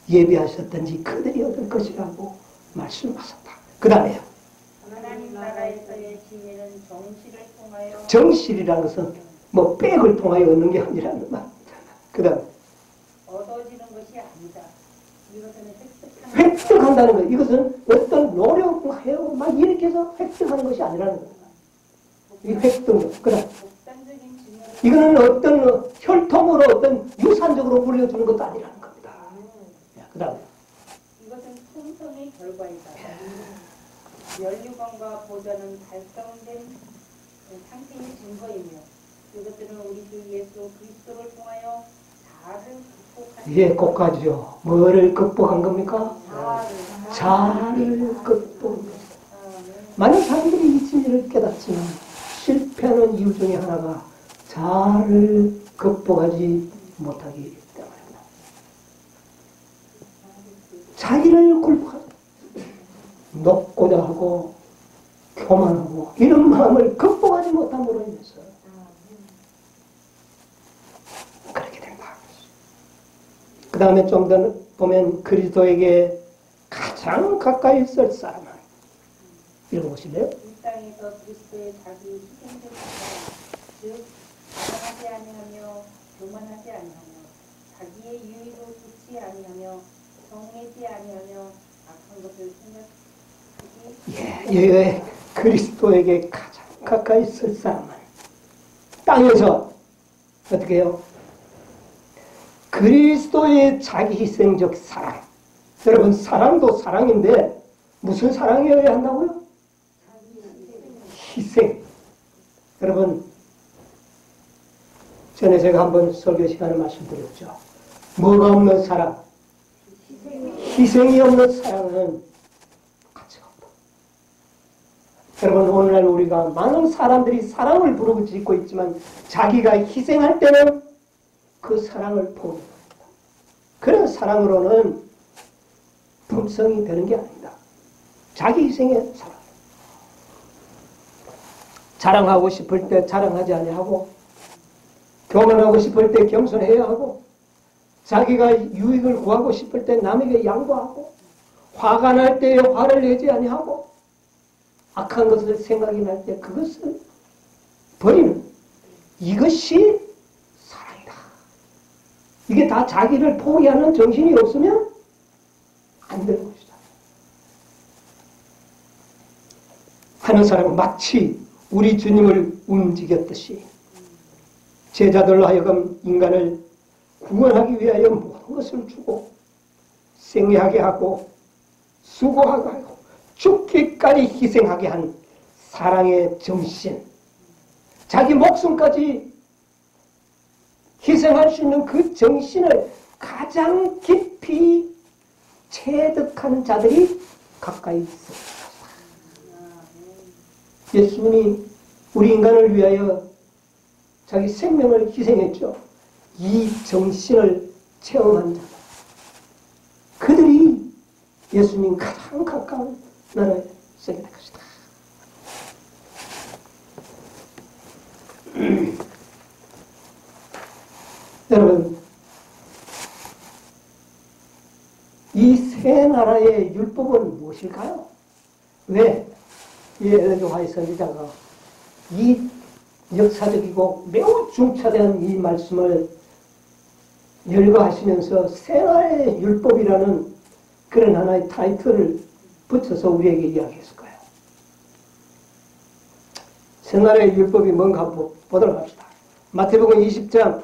예비하셨든지 그들이 얻을 것이라고 말씀하셨다. 그 다음에요. 하나님 나라에서의 지혜는 정실을 통하여 정실이라는 것은 뭐 백을 통하여 얻는 게 아니라는 말. 그 다음에 얻어지는 것이 아니다. 이것은 획득한다는 것. 이것은 어떤 노력하여 막 이렇게 해서 획득하는 것이 아니라는 겁니다. 이 획득. 그 다음 독단적인 증언을 이거는 어떤 혈통으로 어떤 유산적으로 물려주는 것도 아니라는 겁니다. 그 다음에 이것은 풍성의 결과이다. 면류관과 보좌는 달성된 상태의 증거이며 이것들은 우리 주 예수 그리스도를 통하여 자아를 극복한 예, 꼭가지요. 뭐를 극복한 겁니까? 자아를 극복한 겁니다. 많은 사람들이 이 진리를 깨닫지만 실패하는 이유 중에 하나가 자아를 극복하지 못하기 때문입니다. 자기를 굴복하죠. 높고자 하고 교만하고 이런 마음을 극복하지 못함으로 인해서 그렇게 된다. 그 다음에 좀 더 보면 그리스도에게 가장 가까이 있을 사람은 읽어보실래요? 이 땅에서 그리스도의 자기 희생된 사람, 즉 자랑하지 아니하며 교만하지 아니하며 자기의 유의로 좋지 아니하며 정내지 아니하며 악한 것을 생각하지 예, 그리스도에게 가장 가까이 있을 사람은 땅에서 어떻게 해요? 그리스도의 자기 희생적 사랑. 여러분 사랑도 사랑인데 무슨 사랑이어야 한다고요? 희생. 여러분 전에 제가 한번 설교 시간에 말씀드렸죠. 뭐가 없는 사랑? 희생이 없는 사랑은 가치가 없다. 여러분, 오늘날 우리가 많은 사람들이 사랑을 부르짖고 있지만 자기가 희생할 때는 그 사랑을 포기합니다. 그런 사랑으로는 품성이 되는 게 아닙니다. 자기 희생의 사랑. 자랑하고 싶을 때 자랑하지 아니하고, 교만하고 싶을 때 겸손해야 하고, 자기가 유익을 구하고 싶을 때 남에게 양보하고, 화가 날 때에 화를 내지 아니하고, 악한 것을 생각이 날 때 그것을 버리는, 이것이 사랑이다. 이게 다 자기를 포기하는 정신이 없으면 안 되는 것이다. 하는 사람은 마치 우리 주님을 움직였듯이 제자들로 하여금 인간을 구원하기 위하여 모든 것을 주고 생애하게 하고 수고하게 하고 죽기까지 희생하게 한 사랑의 정신, 자기 목숨까지 희생할 수 있는 그 정신을 가장 깊이 체득한 자들이 가까이 있습니다. 예수님이 우리 인간을 위하여 자기 생명을 희생했죠. 이 정신을 체험한 자, 그들이 예수님 가장 가까운 나라에 서게 될 것이다. 여러분, 이 세 나라의 율법은 무엇일까요? 왜 이 엘렌 화이트 선지자가 이 역사적이고 매우 중차대한 이 말씀을 열거하시면서 세 나라의 율법이라는 그런 하나의 타이틀을 붙여서 우리에게 이야기했을까요? 세 나라의 율법이 뭔가 한번 보도록 합시다. 마태복음 20장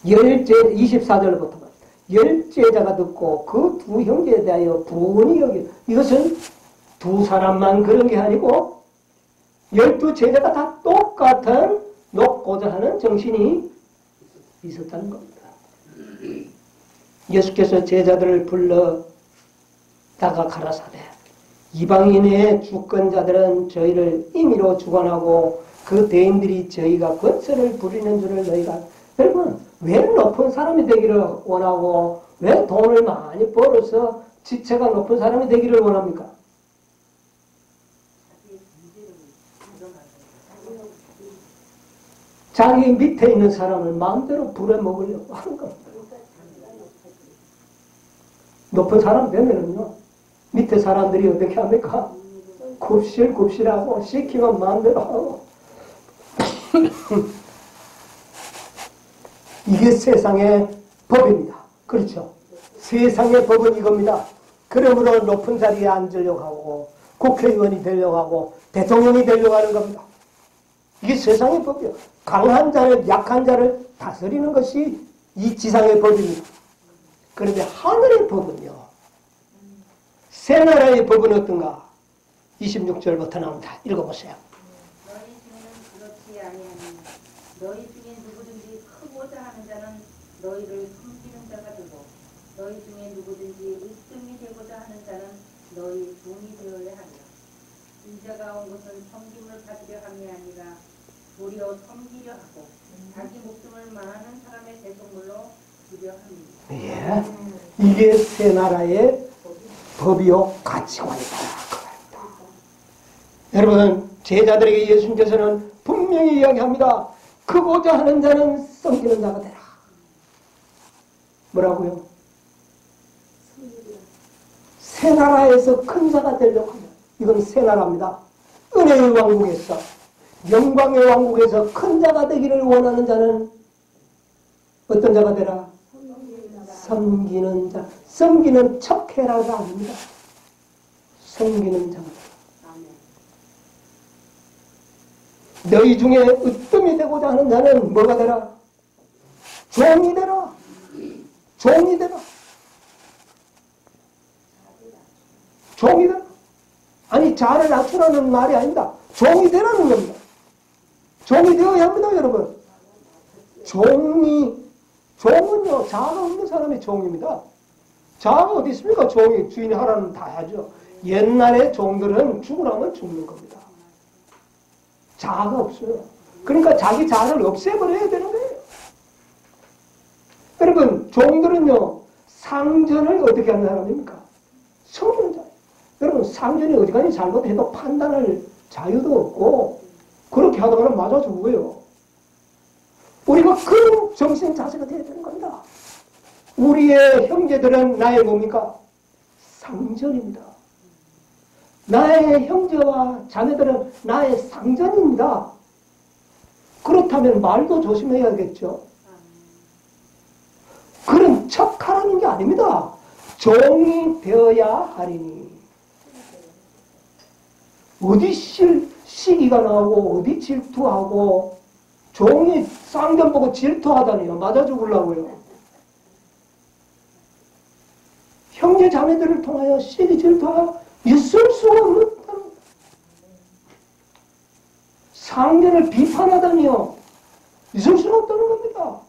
24절부터 열제자가 듣고 그 두 형제에 대하여 분이 여기, 이것은 두 사람만 그런 게 아니고 12제자가 다 똑같은 높고자 하는 정신이 있었다는 겁니다. 예수께서 제자들을 불러다가 가라사대 이방인의 주권자들은 저희를 임의로 주관하고 그 대인들이 저희가 권세를 부리는 줄을 너희가, 여러분, 왜 높은 사람이 되기를 원하고 왜 돈을 많이 벌어서 지체가 높은 사람이 되기를 원합니까? 자기 밑에 있는 사람을 마음대로 부려먹으려고 하는 겁니다. 높은 사람 되면은요, 밑에 사람들이 어떻게 합니까? 굽실굽실하고 시키면 마음대로 하고 이게 세상의 법입니다. 그렇죠? 세상의 법은 이겁니다. 그러므로 높은 자리에 앉으려고 하고 국회의원이 되려고 하고 대통령이 되려고 하는 겁니다. 이게 세상의 법이요. 강한 자를, 약한 자를 다스리는 것이 이 지상의 법입니다. 그런데 하늘의 법은요, 새 나라의 법은 어떤가? 26절부터 나옵니다. 읽어보세요. 너희 중에는 그렇지 아니하니 너희 중에 누구든지 크고자 하는 자는 너희를 섬기는 자가 되고 너희 중에 누구든지 으뜸이 되고자 하는 자는 너희 종이 되어야 하리라. 인자가 온 것은 섬김을 받으려 함이 아니라 도리어 섬기려 하고 자기 목숨을 많은 사람의 대속물로 주려 합니다. 예, 이게 새 나라의 법이요 가치관이다. 여러분, 제자들에게 예수님께서는 분명히 이야기합니다. 크고자 하는 자는 섬기는 자가 되라. 뭐라고요? 새 나라에서 큰 자가 되려고 하면, 이건 새 나라입니다. 은혜의 왕국에서, 영광의 왕국에서 큰 자가 되기를 원하는 자는 어떤 자가 되라? 섬기는 자. 섬기는 척해라가 아닙니다. 섬기는 자가 되라. 너희 중에 으뜸이 되고자 하는 자는 뭐가 되라? 종이 되라. 종이 되라. 종이 되라. 아니, 자를 낮추라는 말이 아닙니다. 종이 되라는 겁니다. 종이 되어야 합니다, 여러분. 종은요, 자가 없는 사람이 종입니다. 자아가 어디 있습니까? 종이 주인이 하라는 다 하죠. 옛날에 종들은 죽으라면 죽는 겁니다. 자아가 없어요. 그러니까 자기 자아를 없애버려야 되는 거예요. 여러분, 종들은요, 상전을 어떻게 하는 사람입니까? 섬기는 자예요. 여러분, 상전이 어디까지 잘못해도 판단할 자유도 없고, 그렇게 하다가는 맞아 죽어요. 우리가 그런 정신 자세가 되어야 되는 겁니다. 우리의 형제들은 나의 뭡니까? 상전입니다. 나의 형제와 자매들은 나의 상전입니다. 그렇다면 말도 조심해야겠죠. 그런 척하라는 게 아닙니다. 종이 되어야 하리니. 어디 시기가 나오고 어디 질투하고 종이 쌍전 보고 질투하다니요. 맞아 죽으려고요. 형제 자매들을 통하여 시기 질투가 있을 수가 없다는 상전을 비판하다니요. 있을 수가 없다는 겁니다.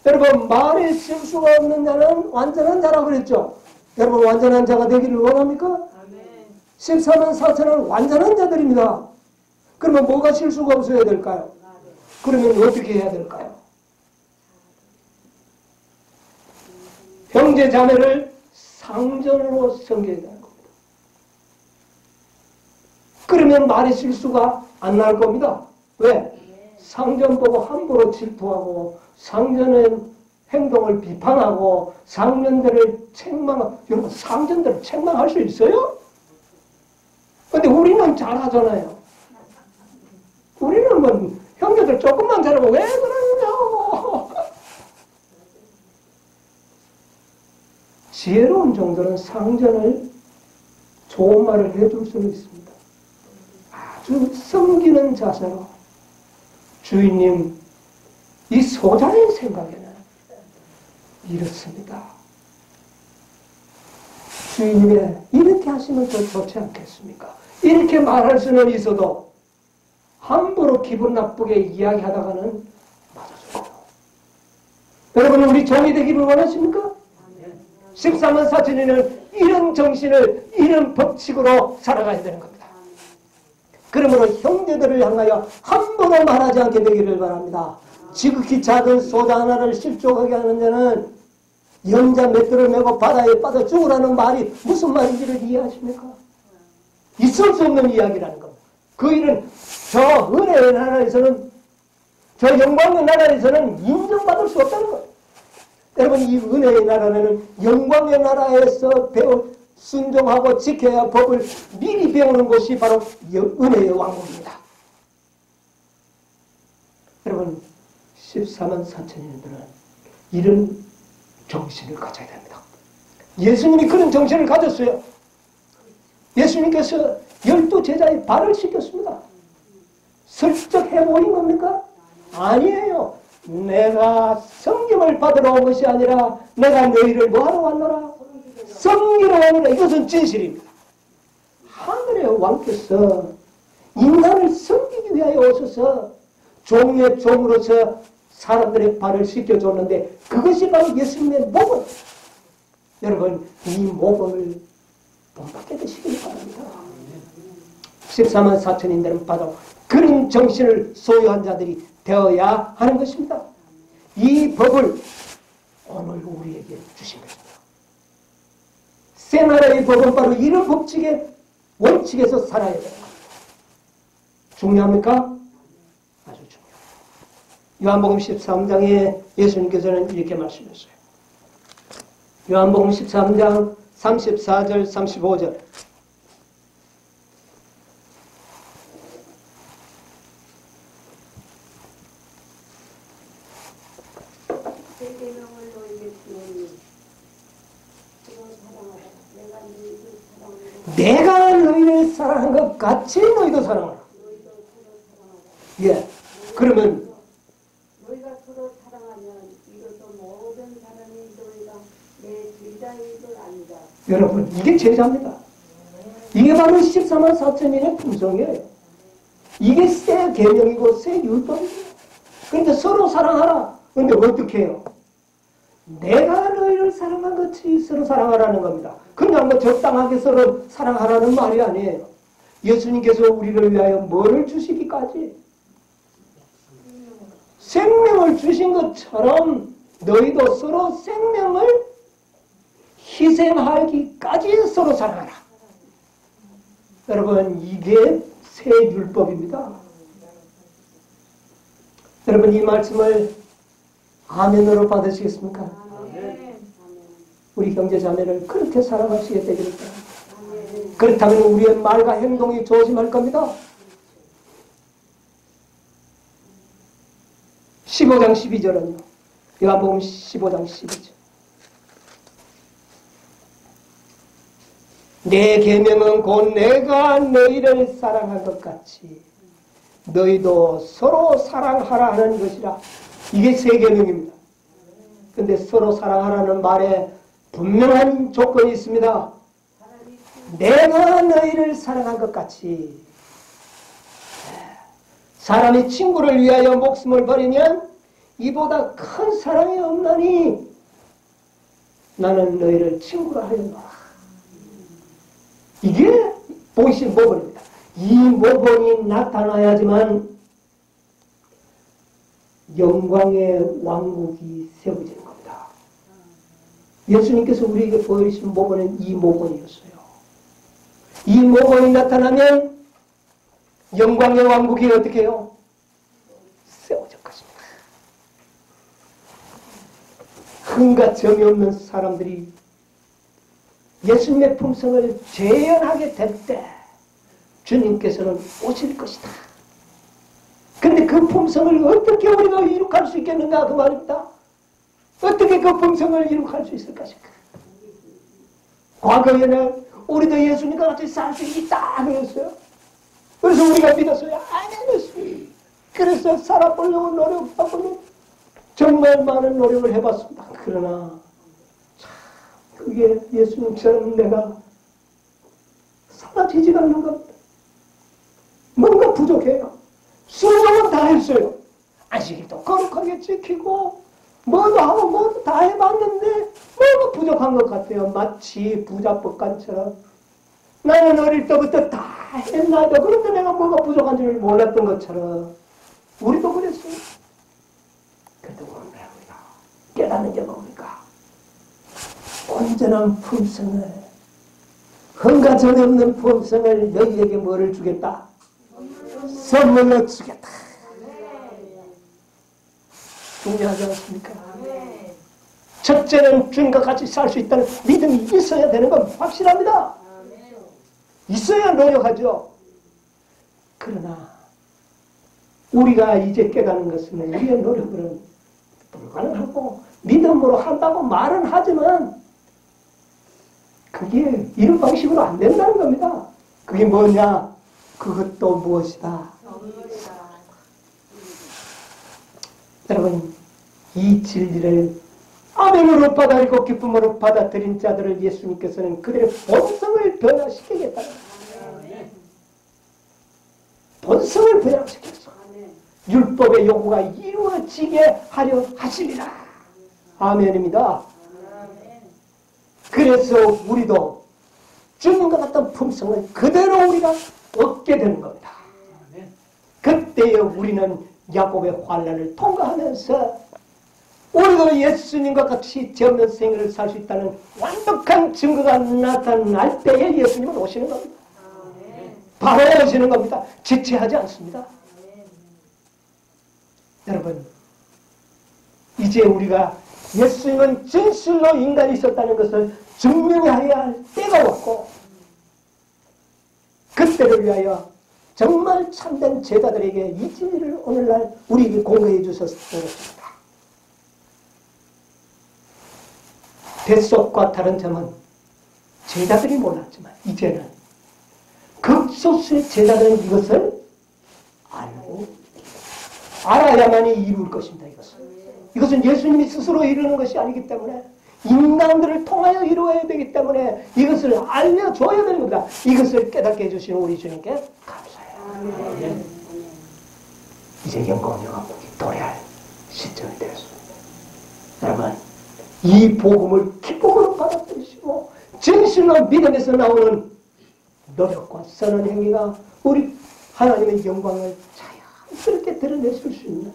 여러분, 말에 실수가 없는 자는 완전한 자라고 그랬죠. 여러분, 완전한 자가 되기를 원합니까? 아멘. 14만 4천은 완전한 자들입니다. 그러면 뭐가 실수가 없어야 될까요? 그러면 어떻게 해야 될까요? 형제 자매를 상전으로 섬겨야 되는 겁니다. 그러면 말에 실수가 안 날 겁니다. 왜? 상전 보고 함부로 질투하고 상전의 행동을 비판하고 상전들을 책망하고, 여러분, 상전들을 책망할 수 있어요? 근데 우리는 잘하잖아요. 우리는 뭐 형제들 조금만 잘하고 왜 그러냐고. 지혜로운 정도는 상전을 좋은 말을 해줄 수는 있습니다. 아주 섬기는 자세로 주인님, 이 소자의 생각에는 이렇습니다. 주인님의 이렇게 하시면 더 좋지 않겠습니까? 이렇게 말할 수는 있어도 함부로 기분 나쁘게 이야기하다가는 맞아줘요. 여러분, 우리 종이 되기를 원하십니까? 14만 4천인은 이런 정신을, 이런 법칙으로 살아가야 되는 겁니다. 그러므로 형제들을 향하여 함부로 말하지 않게 되기를 바랍니다. 지극히 작은 소자 하나를 실족하게 하는 자는 영자 맷돌을 메고 바다에 빠져 죽으라는 말이 무슨 말인지를 이해하십니까? 있을 수 없는 이야기라는 겁니다. 그 일은 저 은혜의 나라에서는, 저 영광의 나라에서는 인정받을 수 없다는 거예요. 여러분, 이 은혜의 나라는 영광의 나라에서 순종하고 지켜야 할 법을 미리 배우는 것이 바로 은혜의 왕국입니다. 여러분, 14만 4천인들은 이런 정신을 가져야 됩니다. 예수님이 그런 정신을 가졌어요. 예수님께서 12제자의 발을 씻겼습니다. 슬쩍 해보인 겁니까? 아니에요. 내가 섬김을 받으러 온 것이 아니라 내가 너희를 뭐하러 왔노라? 섬기러 왔노라. 이것은 진실입니다. 하늘의 왕께서 인간을 섬기기 위하여 오셔서 종의 종으로서 사람들의 발을 씻겨줬는데 그것이 바로 예수님의 모범. 여러분, 이 모범을 본받게 되시길 바랍니다. 14만 4천인들은 바로 그런 정신을 소유한 자들이 되어야 하는 것입니다. 이 법을 오늘 우리에게 주신 것입니다. 새 나라의 법은 바로 이런 법칙의 원칙에서 살아야 됩니다. 중요합니까? 아주 중요합니다. 요한복음 13장에 예수님께서는 이렇게 말씀하셨어요. 요한복음 13장 34절 35절 내가 너희를 사랑한 것 같이 너희도 사랑하라. 예. 그러면 너희가 서로 사랑하면 이로써 모든 사람이 너희가 내 제자인 줄 안다. 여러분, 이게 제자입니다. 이게 바로 14만 4천인의 품성이에요. 이게 새 계명이고 새 율법이에요. 그런데 서로 사랑하라. 그런데 어떻게 해요? 내가 너희를 사랑한 것이 서로 사랑하라는 겁니다. 그냥 뭐 적당하게 서로 사랑하라는 말이 아니에요. 예수님께서 우리를 위하여 뭐를 주시기까지? 생명을 주신 것처럼 너희도 서로 생명을 희생하기까지 서로 사랑하라. 여러분, 이게 새 율법입니다. 여러분, 이 말씀을 아멘으로 받으시겠습니까? 아멘. 우리 형제 자매를 그렇게 사랑하시게 되기를 바랍니다. 그렇다면 우리의 말과 행동이 조심할 겁니다. 15장 12절은요. 요한복음 15장 12절. 내 계명은 곧 내가 너희를 사랑한 것 같이 너희도 서로 사랑하라 하는 것이라. 이게 새 계명입니다. 근데 서로 사랑하라는 말에 분명한 조건이 있습니다. 내가 너희를 사랑한 것 같이. 사람이 친구를 위하여 목숨을 버리면 이보다 큰 사랑이 없나니 나는 너희를 친구라 하였노라. 이게 보이신 모본입니다. 이 모본이 나타나야지만 영광의 왕국이 세워지는 겁니다. 예수님께서 우리에게 보이신 모본은 이 모본이었어요. 이 모본이 나타나면 영광의 왕국이 어떻게 해요? 세워질 것입니다. 흠과 점이 없는 사람들이 예수님의 품성을 재현하게 될 때 주님께서는 오실 것이다. 근데 그 품성을 어떻게 우리가 이룩할 수 있겠는가 그 말입니다. 어떻게 그 품성을 이룩할 수 있을 것인가. 과거에는 우리도 예수님과 같이 살 수 있다 그랬어요. 그래서 우리가 믿었어요. 아멘. 그래서 살아보려고 노력하고 정말 많은 노력을 해봤습니다. 그러나 참 그게 예수님처럼 내가 사라지지가 않는 겁니다. 뭔가 부족해요. 순종은 다 했어요. 안식일도 거룩하게 지키고 뭐도 하고 뭐도 다 해봤는데 뭐가 부족한 것 같아요. 마치 부자법관처럼 나는 어릴 때부터 다 했나도 그런데 내가 뭐가 부족한 줄 몰랐던 것처럼 우리도 그랬어요. 그래도 오늘 우리가 깨닫는 게 뭡니까? 온전한 품성을, 흠과 점이 없는 품성을 너희에게 뭐를 주겠다? 선물로 주겠다. 중요하지 않습니까? 첫째는 주님과 같이 살 수 있다는 믿음이 있어야 되는 건 확실합니다. 있어야 노력하죠. 그러나 우리가 이제 깨닫는 것은 우리의 노력으로는 불가능하고 믿음으로 한다고 말은 하지만 그게 이런 방식으로 안 된다는 겁니다. 그게 뭐냐? 그것도 무엇이다? 여러분, 이 진리를 아멘으로 받아들이고 기쁨으로 받아들인 자들을 예수님께서는 그들의 본성을 변화시키겠다는 거예요. 본성을 변화시켰어. 율법의 요구가 이루어지게 하려 하십니다. 아멘입니다. 그래서 우리도 주님과 같은 품성을 그대로 우리가 얻게 되는 겁니다. 그때에 우리는 야곱의 환난을 통과하면서 우리도 예수님과 같이 죄 없는 생애를 살 수 있다는 완벽한 증거가 나타날 때에 예수님은 오시는 겁니다. 바로 오시는 겁니다. 지체하지 않습니다. 여러분, 이제 우리가 예수님은 진실로 인간이 있었다는 것을 증명해야 할 때가 왔고 그때를 위하여 정말 참된 제자들에게 이 진리를 오늘날 우리에게 공개해 주셨습니다. 뱃속과 다른 점은 제자들이 몰랐지만 이제는 극소수의 제자들은 이것을 알고 알아야만이 이룰 것입니다. 이것은 예수님이 스스로 이루는 것이 아니기 때문에 인간들을 통하여 이루어야 되기 때문에 이것을 알려줘야 되는 겁니다. 이것을 깨닫게 해주시는 우리 주님께 감사해요. 이제 영광의 왕국이 도래할 시점이 되었습니다. 여러분, 이 복음을 기쁨으로 받아들이시고 정신과 믿음에서 나오는 노력과 선한 행위가 우리 하나님의 영광을 자연스럽게 드러내실 수 있는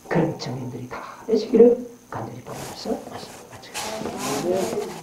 그런 청년들이 다 되시기를 간절히 바라면서 말씀을 마치겠습니다.